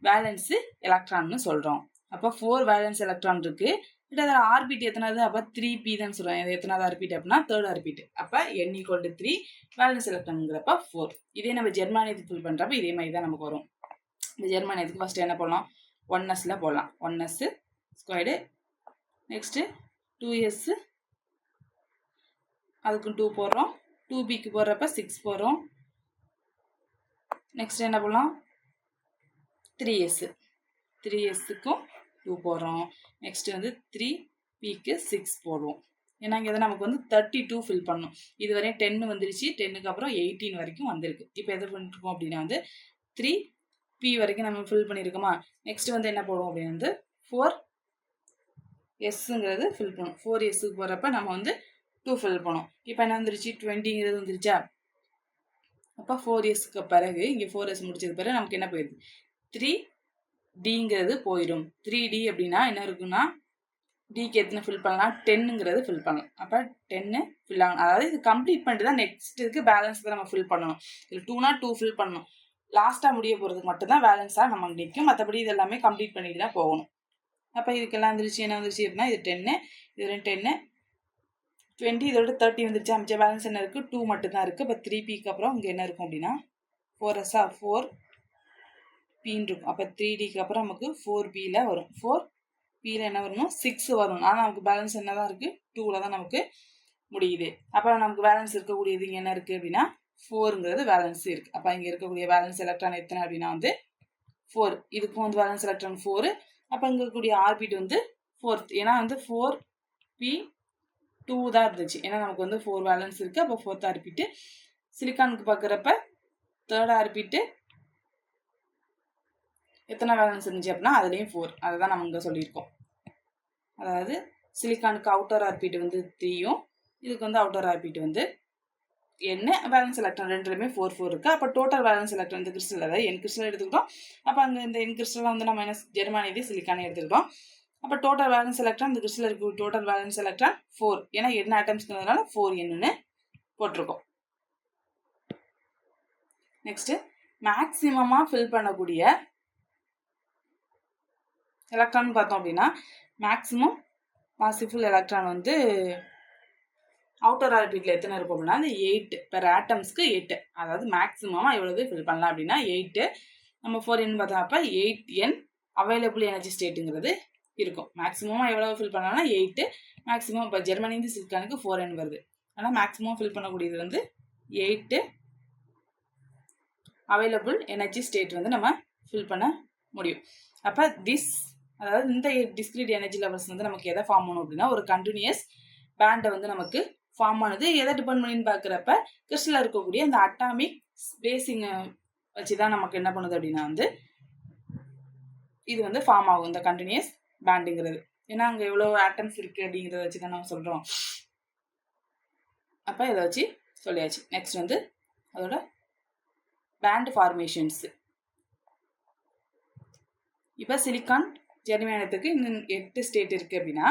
வேலன்ஸு எலக்ட்ரான்னு சொல்கிறோம். அப்போ 4 வேலன்ஸ் எலக்ட்ரான் இருக்குது. அதில் ஆர்பிட் எத்தனாவது? அப்போ 3p தான் சொல்கிறோம். இது எத்தனாவது ஆர்பிட் அப்படின்னா 3rd ஆர்பிட். அப்போ n = 3 வேலன்ஸ் எலக்ட்ரான்ங்கிறப்ப 4. இதே நம்ம ஜெர்மானியத்துக்கு ஃபில் பண்ணுறப்ப இதே மாதிரி தான் நமக்கு வரும். இந்த ஜெர்மானியத்துக்கு ஃபஸ்ட்டு என்ன போடலாம்? 1sல போடலாம். 1s squared. நெக்ஸ்ட்டு 2s அதுக்கு 2 போடுறோம். 2Bக்கு போடுறப்ப 6 போடுறோம். நெக்ஸ்ட் என்ன போடலாம்? 3sக்கும் 2 போடுறோம். நெக்ஸ்ட் வந்து 3Pக்கு 6 போடுவோம். ஏன்னா இங்கே நமக்கு வந்து 32 ஃபில் பண்ணணும். இது வரையும் 10 வந்துருச்சு. 10க்கு அப்புறம் 18 வரைக்கும் வந்திருக்கு. இப்போ எதை பண்ணிருக்கோம் அப்படின்னா வந்து 3P வரைக்கும் நம்ம ஃபில் பண்ணியிருக்கோமா. நெக்ஸ்ட் வந்து என்ன போடுவோம் அப்படின்னா வந்து 4sங்கிறது ஃபில் பண்ணும். 4sக்கு போகிறப்ப நம்ம வந்து 2 ஃபில் பண்ணும். இப்போ என்ன வந்துருச்சு? 20ங்கிறது வந்துருச்சா. அப்போ 4sக்கு பிறகு இங்கே 4s முடிச்சது பிறகு நமக்கு என்ன போயிடுது? 3Dங்கிறது போயிடும். 3D அப்படின்னா என்ன இருக்குன்னா டிக்கு எத்தனை ஃபில் பண்ணலாம்? 10ங்கிறது ஃபில் பண்ணலாம். அப்போ 10 ஃபில் ஆகணும். அதாவது இது கம்ப்ளீட் பண்ணிட்டு தான் நெக்ஸ்ட் இதுக்கு பேலன்ஸ் தான் நம்ம ஃபில் பண்ணணும். இதில் 2னா 2 ஃபில் பண்ணணும். லாஸ்ட்டாக முடிய போகிறதுக்கு மட்டும்தான் பேலன்ஸாக நமக்கு நிற்கும். மற்றபடி இது எல்லாமே கம்ப்ளீட் பண்ணிட்டு தான் போகணும். அப்போ இதுக்கெல்லாம் வந்துருச்சு. என்ன வந்துருச்சு அப்படின்னா இது 10, இது 10, 20, இதோட 30 வந்துருச்சு. மிச்ச பேலன்ஸ் என்ன இருக்குது? 2 மட்டும்தான் இருக்குது. இப்போ 3Pக்கு அப்புறம் இங்கே என்ன இருக்கும் அப்படின்னா 4s 4Pன்னு இருக்கும். அப்போ 3Dக்கு அப்புறம் நமக்கு 4Bயில் வரும். 4Pயில் என்ன வரணும்? 6 வரும். ஆனால் நமக்கு பேலன்ஸ் என்ன தான் இருக்குது? 2ல் தான் நமக்கு முடியுது. அப்போ நமக்கு பேலன்ஸ் இருக்கக்கூடியது இங்கே என்ன இருக்குது அப்படின்னா 4ங்கிறது பேலன்ஸ் இருக்குது. அப்போ இங்கே இருக்கக்கூடிய பேலன்ஸ் எலக்ட்ரான் எத்தனை அப்படின்னா வந்து 4. இதுக்கும் வந்து பேலன்ஸ் எலக்ட்ரான் 4. அப்போ இங்கே இருக்கக்கூடிய ஆர்பிட் வந்து 4th. ஏன்னா வந்து 4P2 தான் இருந்துச்சு. ஏன்னா நமக்கு வந்து 4 வேலன்ஸ் இருக்குது. அப்போ 4th ஆர்பிட்டு. சிலிக்கானுக்கு பார்க்குறப்ப 3rd ஆர்பிட்டு எத்தனை வேலன்ஸ் இருந்துச்சு அப்படின்னா அதுலேயும் 4. அதை தான் நம்ம இங்கே சொல்லியிருக்கோம். அதாவது சிலிக்கானுக்கு அவுட்டர் ஆர்பிட் வந்து 3யும் இதுக்கு வந்து அவுட்டர் ஆர்பிட் வந்து என்ன வேலன்ஸ் எலக்ட்ரான் ரெண்டுலேயுமே 4 இருக்குது. அப்போ டோட்டல் வேலன்ஸ் எலக்ட்ரான் இந்த கிறிஸ்டல் அதாவது n கிறிஸ்டல் எடுத்துக்கிட்டோம். அப்போ அங்கே இந்த n கிறிஸ்டலாக வந்து நம்ம என்ன ஜெர்மானியது சிலிக்கானே எடுத்துக்கிட்டோம். அப்போ டோட்டல் வேலன்ஸ் எலக்ட்ரான் இந்த கிறிஸ்டல் இருக்கு டோட்டல் வேலன்ஸ் எலக்ட்ரான் 4. ஏன்னா என்ன ஆட்டம்ஸ்ங்கிறதுனால 4n போட்டிருக்கோம். நெக்ஸ்ட் மேக்சிமமாக ஃபில் பண்ணக்கூடிய எலக்ட்ரான் பார்த்தோம் அப்படின்னா மேக்சிமம் பாசிபிள் எலக்ட்ரான் வந்து அவுட்டர் ஆர்பிட்டில் எத்தனை இருக்கும் அப்படின்னா அந்த 8 பெர் ஆட்டம்ஸ்க்கு 8. அதாவது மேக்ஸிமமாக எவ்வளவு ஃபில் பண்ணலாம் அப்படின்னா 8. நம்ம 4n பார்த்தோம்ப்ப 8n அவைலபிள் எனர்ஜி ஸ்டேட்டுங்கிறது இருக்கும். மேக்ஸிமமாக எவ்வளோ ஃபில் பண்ணலாம்னா 8. மேக்ஸிமம் இப்போ ஜெர்மனிந்து சிலிக்கானுக்கு 4n வருது. ஆனால் மேக்ஸிமம் ஃபில் பண்ணக்கூடியது வந்து 8 அவைலபிள் எனர்ஜி ஸ்டேட் வந்து நம்ம ஃபில் பண்ண முடியும். அப்போ அதாவது இந்த டிஸ்கிரீட் எனர்ஜி லெவல்ஸ் வந்து நமக்கு எதை ஃபார்ம் பண்ணணும் அப்படின்னா ஒரு கண்டினியூஸ் பேண்டை வந்து நமக்கு ஃபார்ம் ஆனது எதை டிபெண்ட் பண்ணின்னு பார்க்குறப்ப கிறிஸ்டலில் இருக்கக்கூடிய அந்த அட்டாமிக் ஸ்பேஸிங்கை வச்சு தான் நமக்கு என்ன பண்ணுது அப்படின்னா வந்து இது வந்து ஃபார்ம் ஆகும் இந்த கண்டினியூஸ் பேண்டுங்கிறது. ஏன்னா அங்கே எவ்வளோ ஆட்டம்ஸ் இருக்குது அப்படிங்கிறத வச்சு தான் நம்ம சொல்கிறோம். அப்போ இதை வச்சு சொல்லியாச்சு. நெக்ஸ்ட் வந்து அதோட பேண்ட் ஃபார்மேஷன்ஸ். இப்போ சிலிக்கான் ஜெர்மானியத்துக்கு இன்னும் 8 ஸ்டேட் இருக்குது அப்படின்னா,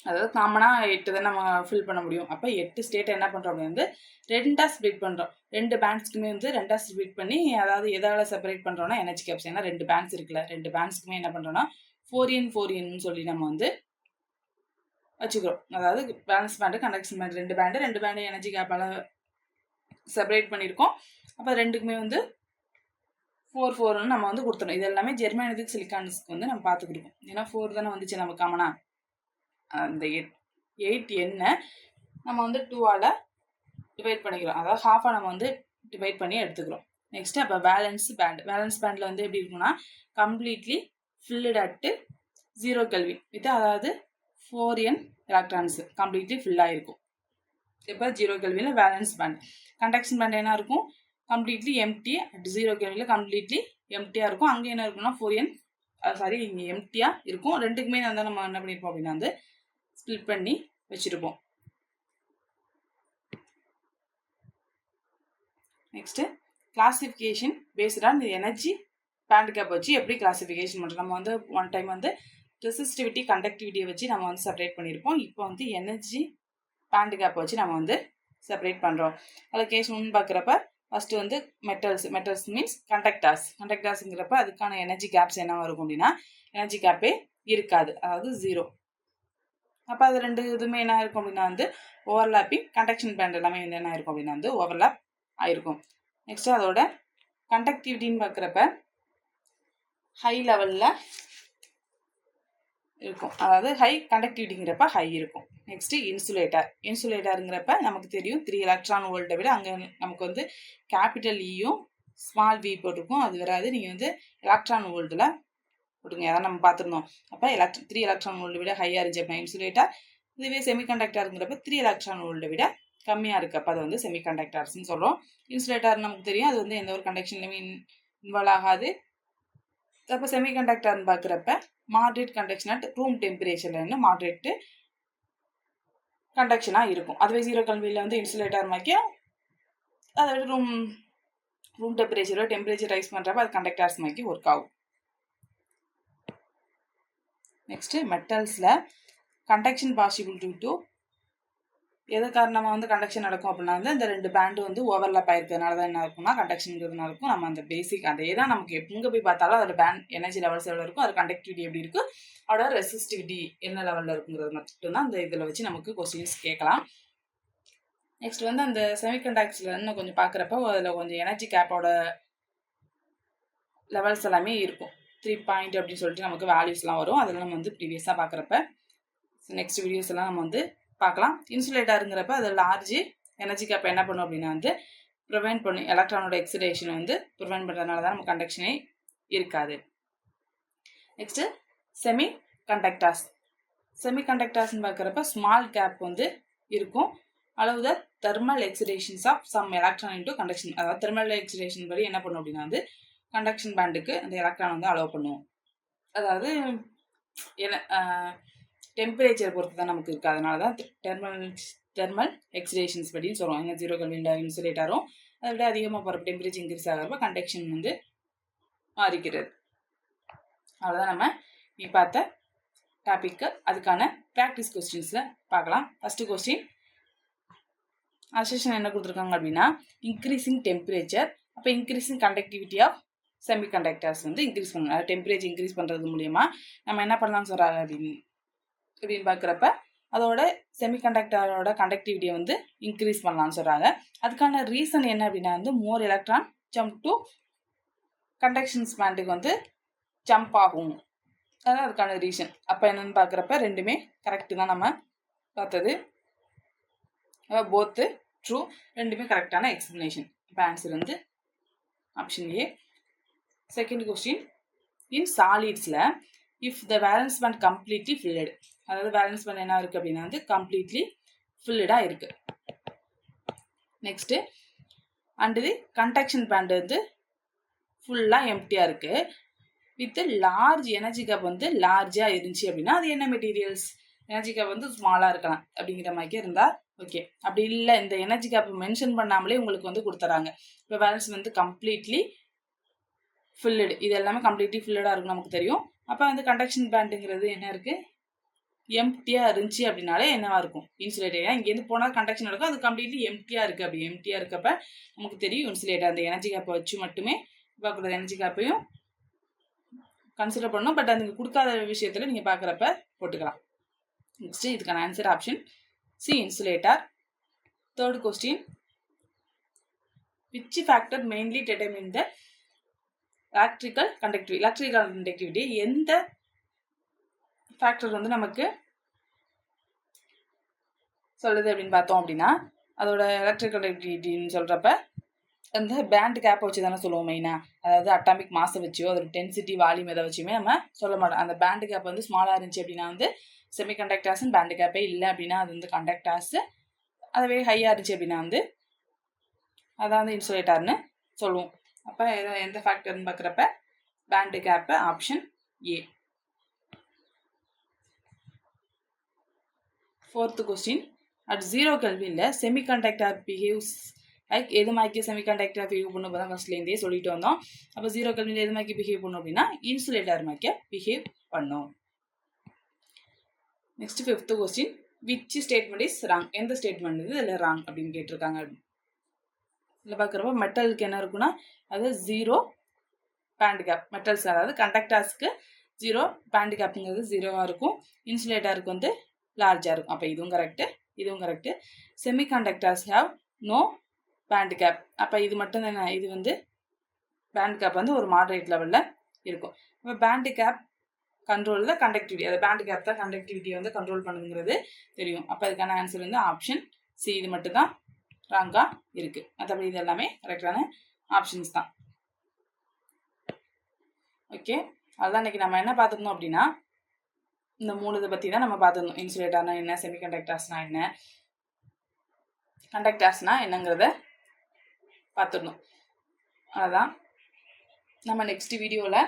அதாவது காமனாக 8 தான் நம்ம ஃபில் பண்ண முடியும். அப்போ 8 ஸ்டேட்டை என்ன பண்ணுறோம் அப்படின்னு வந்து 2ஆக ஸ்ப்ளிட் பண்ணுறோம். 2 பேண்ட்ஸ்க்குமே வந்து 2ஆக ஸ்ப்ளிட் பண்ணி, அதாவது எதால் செப்பரேட் பண்ணுறோன்னா எனர்ஜி கேப்ஸ். ஏன்னா 2 பேண்ட்ஸ் இருக்குல்ல, 2 பேண்ட்ஸ்க்குமே என்ன பண்ணுறோன்னா 4n சொல்லி நம்ம வந்து வச்சுக்கிறோம். அதாவது balance band, conduction band, 2 band energy கேப்பால் செப்பரேட் பண்ணியிருக்கோம். அப்போ 2க்குமே வந்து 4 நம்ம வந்து கொடுத்துரும். இது எல்லாமே ஜெர்மானியத்துக்கு சிலிக்கானுக்கு வந்து நம்ம பார்த்துக்கிருக்கோம். ஏன்னா 4 தானே வந்துச்சு நம்ம காமனாக. அந்த 8n நம்ம வந்து 2ஆல் டிவைட் பண்ணிக்கிறோம். அதாவது ஹாஃபாக நம்ம வந்து டிவைட் பண்ணி எடுத்துக்கிறோம். நெக்ஸ்ட்டு அப்போ பேலன்ஸ் பேண்டில் வந்து எப்படி இருக்குன்னா completely field at 0 kelvin with, அதாவது 4n எலக்ட்ரான்ஸ் கம்ப்ளீட்லி ஃபில்லாக இருக்கும். இப்போ 0 கெல்வினில் பேலன்ஸ் பேண்ட். கண்டக்ஷன் பேண்ட் என்ன இருக்கும்? கம்ப்ளீட்லி எம்டி அட் 0 கெல்வினில் கம்ப்ளீட்லி எம்டியாக இருக்கும். அங்கே என்ன இருக்குன்னா 4n இங்கே எம்டியாக இருக்கும். 2க்குமே வந்து நம்ம என்ன பண்ணியிருப்போம் அப்படின்னா வந்து ஸ்ப்ளிட் பண்ணி வச்சுருப்போம். Next classification based on energy band gap வச்சு எப்படி கிளாசிஃபிகேஷன் பண்ணுறோம். நம்ம வந்து ஒன் டைம் வந்து ரெசிஸ்டிவிட்டி கண்டக்டிவிட்டியை வச்சு நம்ம வந்து செப்பரேட் பண்ணியிருப்போம். இப்போ வந்து எனர்ஜி பேண்ட் கேப் வச்சு நம்ம வந்து செப்பரேட் பண்ணுறோம். அதில் கேஸ் 1 பார்க்குறப்ப ஃபஸ்ட்டு வந்து மெட்டல்ஸ் மீன்ஸ் கண்டக்டார்ஸுங்கிறப்ப அதுக்கான எனர்ஜி கேப்ஸ் என்னவா இருக்கும் அப்படின்னா எனர்ஜி கேப்பே இருக்காது, அதாவது 0. அப்போ அது 2 இதுவுமே என்ன இருக்கும் அப்படின்னா வந்து ஓவர்லாப்பிங். கண்டக்ஷன் பேண்ட் எல்லாமே வந்து என்ன இருக்கும் அப்படின்னா வந்து ஓவர்லாப் ஆயிருக்கும். நெக்ஸ்ட்டு அதோட கண்டக்டிவிட்டின்னு பார்க்குறப்ப ஹை லெவலில் இருக்கும், அதாவது ஹை கண்டக்டிவிட்டிங்கிறப்ப ஹை இருக்கும். நெக்ஸ்ட்டு இன்சுலேட்டருங்கிறப்ப நமக்கு தெரியும் 3 எலக்ட்ரான் வோல்ட்டை விட அங்கே நமக்கு வந்து கேபிட்டல் ஈயும் ஸ்மால் வி போட்டிருக்கும், அது வராது. நீங்கள் வந்து எலக்ட்ரான் வோல்ட்டில் போட்டுங்க, அதான் நம்ம பார்த்துருந்தோம். அப்போ 3 எலக்ட்ரான் வோல்ட்டை விட ஹையாக இருந்துச்சு அப்படின்னா இன்சுலேட்டர். இதுவே செமிகண்டக்டருங்கிறப்ப 3 எலக்ட்ரான் வோல்ட்டை விட கம்மியாக இருக்குது, அப்போ அது வந்து செமிகண்டக்டர்ஸ்ன்னு சொல்கிறோம். இன்சுலேட்டர் நமக்கு தெரியும், அது வந்து எந்த ஒரு கண்டக்ஷன்லையுமே இன்வால்வ் ஆகாது. அப்போ செமிகண்டக்டர்னு பார்க்குறப்ப மாட்ரேட் கண்டக்ஷன் அட் ரூம் டெம்பரேச்சர்லன்னு மாட்ரேட்டு கண்டக்ஷனாக இருக்கும். அதுவே 0 கெல்வினில் வந்து இன்சுலேட்டர் மாதிரியும் அதை விட ரூம் டெம்பரேச்சர் ரைஸ் பண்ணுறப்ப அது கண்டக்டர்ஸ் மாதிரி ஒர்க் ஆகும். நெக்ஸ்ட்டு மெட்டல்ஸில் கண்டக்ஷன் பாசிபிள் டு எது காரணமாக வந்து கண்டக்ஷன் நடக்கும் அப்படின்னா வந்து இந்த 2 பேண்டு வந்து ஓவர்லாப் ஆயிருக்கிறதுனால தான் என்ன இருக்கும்னா கண்டக்ஷனுங்கிறதுனால இருக்கும். நம்ம அந்த பேசிக் அதே தான் நமக்கு எங்கே போய் பார்த்தாலும் அதோட பேண்ட் எனர்ஜி லெவல்ஸ் எவ்வளோ இருக்கும், அது கண்டக்டிவிட்டி எப்படி இருக்குது, அதோட ரெசிஸ்டிவிட்டி என்ன லெவலில் இருக்குங்கிறது மட்டும்தான் அந்த இதில் வச்சு நமக்கு கொஸ்டின்ஸ் கேட்கலாம். நெக்ஸ்ட் வந்து அந்த செமிகண்டக்டர்ஸில் இன்னும் கொஞ்சம் பார்க்குறப்ப அதில் கொஞ்சம் எனர்ஜி கேப்போட லெவல்ஸ் எல்லாமே இருக்கும். 3 பாயிண்ட் அப்படின்னு சொல்லிட்டு நமக்கு வேல்யூஸ்லாம் வரும். அதெல்லாம் நம்ம வந்து ப்ரீவியஸாக பார்க்குறப்ப நெக்ஸ்ட் வீடியோஸ் எல்லாம் நம்ம வந்து பார்க்கலாம். இன்சுலேட்டருங்கிறப்ப அது லார்ஜ் எனர்ஜி கேப் என்ன பண்ணும் அப்படின்னா வந்து ப்ரிவென்ட் பண்ணி எலக்ட்ரானோட எக்ஸிடேஷன் வந்து ப்ரிவென்ட் பண்ணுறதுனால தான் நம்ம கண்டக்ஷனே இருக்காது. நெக்ஸ்ட்டு செமிகண்டக்டர்ஸ்ன்னு பார்க்குறப்ப ஸ்மால் கேப் வந்து இருக்கும். அளவு the thermal excitations of some electron into conduction. அதாவது தெர்மல் எக்ஸிடேஷன் படி என்ன பண்ணும் அப்படின்னா வந்து கண்டக்ஷன் பேண்டுக்கு அந்த எலக்ட்ரான் வந்து அலோவ் பண்ணுவோம். அதாவது டெம்பரேச்சர் பொறுத்து தான் நமக்கு இருக்குது. அதனால தான் தெர்மல் எக்ஸிடேஷன்ஸ் படின்னு சொல்லுவோம். எங்கள் 0 கெல்வினில் இன்சுலேட்டரும் அதை விட அதிகமாக போகிற டெம்பரேச்சர் இன்க்ரீஸ் ஆகிறப்ப கண்டக்ஷன் வந்து மாறிக்கிறது. அவ்வளோதான் நம்ம நீ பார்த்த டாப்பிக்கு. அதுக்கான ப்ராக்டிஸ் கொஸ்டின்ஸில் பார்க்கலாம். ஃபஸ்ட்டு கொஸ்டின் அசெஷன் என்ன கொடுத்துருக்காங்க அப்படின்னா இன்க்ரீஸிங் டெம்பரேச்சர், அப்போ இன்க்ரீஸிங் கண்டக்டிவிட்டி ஆஃப் செமிகண்டக்டர்ஸ் வந்து இன்க்ரீஸ் பண்ணணும். அது டெம்பரேச்சர் இன்க்ரீஸ் பண்ணுறது மூலயமா நம்ம என்ன பண்ணலாம்னு சொல்கிறாங்க அப்படின்னு பார்க்குறப்ப அதோட செமிகண்டக்டரோட கண்டக்டிவிட்டியை வந்து இன்க்ரீஸ் பண்ணலாம்னு சொல்கிறாங்க. அதுக்கான ரீசன் என்ன அப்படின்னா வந்து மோர் எலக்ட்ரான் ஜம்ப் டு கண்டக்ஷன்ஸ் பேண்டுக்கு வந்து ஜம்ப் ஆகும், அதான் அதுக்கான ரீசன். அப்போ என்னென்னு பார்க்குறப்ப ரெண்டுமே கரெக்டு தான் நம்ம பார்த்தது. போத்து ட்ரூ, ரெண்டுமே கரெக்டான எக்ஸ்பிளனேஷன். இப்போ ஆன்சர் வந்து option A. Second question in சாலிட்ஸில் if the valence band completely filled, அதாவது வேலன்ஸ் பேண்ட் என்ன இருக்குது அப்படின்னா வந்து கம்ப்ளீட்லி ஃபில்லடாக இருக்குது. Next and the conduction band வந்து ஃபுல்லாக எம்டியாக இருக்குது வித் லார்ஜ் எனர்ஜி கேப் வந்து லார்ஜாக இருந்துச்சு அப்படின்னா அது என்ன மெட்டீரியல்ஸ்? எனர்ஜி கேப் வந்து ஸ்மாலாக இருக்கலாம் அப்படிங்கிற மாதிரி இருந்தால் ஓகே. அப்படி இல்லை, இந்த எனர்ஜி கேப் மென்ஷன் பண்ணாமலே உங்களுக்கு வந்து கொடுத்துறாங்க. இப்போ பேலன்ஸ் வந்து கம்ப்ளீட்லி ஃபில்லடு, இது எல்லாமே கம்ப்ளீட்லி ஃபில்லடாக இருக்கும் நமக்கு தெரியும். அப்போ வந்து கண்டக்ஷன் பேண்டுங்கிறது என்ன இருக்குது, எம்டியாக இருந்துச்சு அப்படின்னாலே என்னவா இருக்கும், இன்சுலேட்டர். ஏன்னா இங்கேருந்து போனால் கண்டக்ஷன் நடக்கும், அது கம்ப்ளீட்லி எம்டியாக இருக்குது. அப்படி எம்டியாக இருக்கப்ப நமக்கு தெரியும் இன்சுலேட்டர். அந்த எனர்ஜி கேப்பை வச்சு மட்டுமே பார்க்கக்கூடாது, எனர்ஜி கேப்பையும் கன்சிடர் பண்ணணும். பட் அதுக்கு கொடுக்காத விஷயத்தில் நீங்கள் பார்க்குறப்ப போட்டுக்கலாம். நெக்ஸ்ட்டு இதுக்கான answer option C, insulator. Third question, which factor mainly determine the electrical conductivity. எந்த ஃபேக்டர் வந்து நமக்கு சொல்லுது அப்படின்னு பார்த்தோம் அப்படின்னா, அதோட எலக்ட்ரிக்கல் கண்டக்டிவிட்டின்னு சொல்கிறப்ப அந்த பேண்ட் கேப்பை வச்சு தானே சொல்லுவோம் மெயினாக. அதாவது அட்டாமிக் மாஸை வச்சோ அதோட டென்சிட்டி வால்யூம் எதை வச்சுமே நம்ம சொல்ல மாட்டோம். அந்த பேண்ட் கேப் வந்து ஸ்மாலாக இருந்துச்சு அப்படின்னா வந்து செமிகண்டக்டர்ஸ்ன்னு பேண்ட் கேப்பே இல்லை அப்படின்னா அது வந்து கண்டக்டர்ஸ். அதுவே ஹையாக இருந்துச்சு அப்படின்னா வந்து அதான் வந்து இன்சுலேட்டர்னு சொல்லுவோம். அப்போ எந்த ஃபேக்டர்னு பார்க்குறப்ப band gap option A. Fourth question, at 0 கெல்வினில் செமிகண்டக்டர் பிஹேவ்ஸ் லைக் எது மாதிரி செமிகண்டக்டர் பிஹேவ் பண்ணும் தான் ஃபர்ஸ்ட்லேருந்தே சொல்லிட்டு வந்தோம். அப்போ 0 கெல்வினில் எது மாதிரி பிஹேவ் பண்ணும் அப்படின்னா இன்சுலேட்டர் மாதிரி பிஹேவ் பண்ணும். Next fifth question, which statement is wrong. எந்த ஸ்டேட்மெண்ட் இது இதில் ராங் அப்படின்னு கேட்டிருக்காங்க. இதில் பார்க்குறப்ப மெட்டலுக்கு என்ன இருக்குன்னா அது 0 பேண்ட் கேப். மெட்டல்ஸ் அதாவது கண்டக்டர்ஸ்க்கு 0 பேண்ட் கேப்புங்கிறது 0வாக இருக்கும். இன்சுலேட்டருக்கு வந்து லார்ஜாக இருக்கும். அப்போ இதுவும் கரெக்டு, இதுவும் correct. Semiconductors have no band gap. அப்போ இது மட்டும் தானே, இது வந்து பேண்ட் கேப் வந்து ஒரு மாடரேட் லெவலில் இருக்கும். இப்போ பேண்ட் கேப் கண்ட்ரோல் தான் கண்டக்டிவிட்டி, அது பேண்ட் கேப் தான் கண்டக்டிவிட்டியை வந்து கண்ட்ரோல் பண்ணுங்கிறது தெரியும். அப்போ அதுக்கான ஆன்சர் வந்து ஆப்ஷன் சி, இது மட்டும் தான் ராங்காக இருக்குது. மற்றபடி இது எல்லாமே கரெக்டான ஆப்ஷன்ஸ் தான். ஓகே, அதுதான் இன்றைக்கி நம்ம என்ன பார்த்துருந்தோம் அப்படின்னா இந்த 3 இதை பற்றி தான் நம்ம பார்த்துருந்தோம். இன்சுலேட்டர்னா என்ன, செமிகண்டக்டர்ஸ்னால் என்ன, கண்டக்டர்ஸ்னால் என்னங்கிறத பார்த்துருந்தோம். அதுதான் நம்ம நெக்ஸ்ட் வீடியோவில்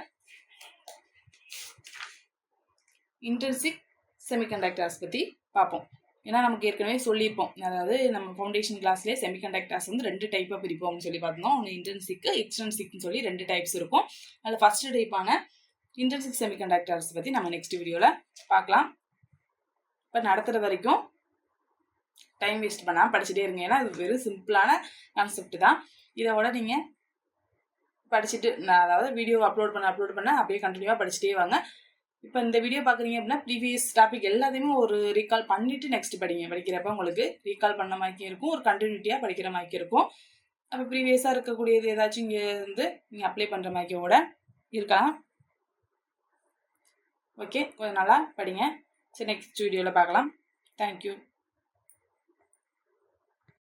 இன்ட்ரின்சிக் செமிகண்டக்டர்ஸ் பற்றி பார்ப்போம். ஏன்னா நமக்கு ஏற்கனவே சொல்லியிருப்போம், அதாவது நம்ம ஃபவுண்டேஷன் கிளாஸ்லேயே செமிகண்டக்டர்ஸ் வந்து 2 டைப்பாக பிரிப்போம்னு சொல்லி பார்த்தோம். ஒன்று இன்ட்ரின்சிக், எக்ஸ்ட்ரின்சிக்னு சொல்லி 2 டைப்ஸ் இருக்கும். அதில் ஃபஸ்ட்டு டைப்பான இன்ட்ரின்சிக் செமிகண்டக்டர்ஸ் பற்றி நம்ம நெக்ஸ்ட் வீடியோவில் பார்க்கலாம். இப்போ நடத்துகிற வரைக்கும் டைம் வேஸ்ட் பண்ணாமல் படிச்சுட்டே இருங்க. ஏன்னா இது வெறும் சிம்பிளான கான்செப்ட் தான். இதோட நீங்கள் படிச்சுட்டு, அதாவது வீடியோ அப்லோட் பண்ண அப்படியே கண்டினியூவாக படிச்சுட்டே வாங்க. இப்போ இந்த வீடியோ பார்க்குறீங்க அப்படின்னா ப்ரீவியஸ் டாபிக் எல்லாத்தையுமே ஒரு ரீகால் பண்ணிவிட்டு நெக்ஸ்ட் படிங்க. படிக்கிறப்ப உங்களுக்கு ரீகால் பண்ண மாதிரி இருக்கும், ஒரு கண்டினியூட்டியாக படிக்கிற மாதிரி இருக்கும். அப்போ ப்ரீவியஸாக இருக்கக்கூடியது ஏதாச்சும் இங்கே வந்து நீங்கள் அப்ளை பண்ணுற மாதிரியோட இருக்கலாம். ஓகே, கொஞ்சம் நல்லா படிங்க. சரி, நெக்ஸ்ட் வீடியோவில் பார்க்கலாம். தேங்க்யூ.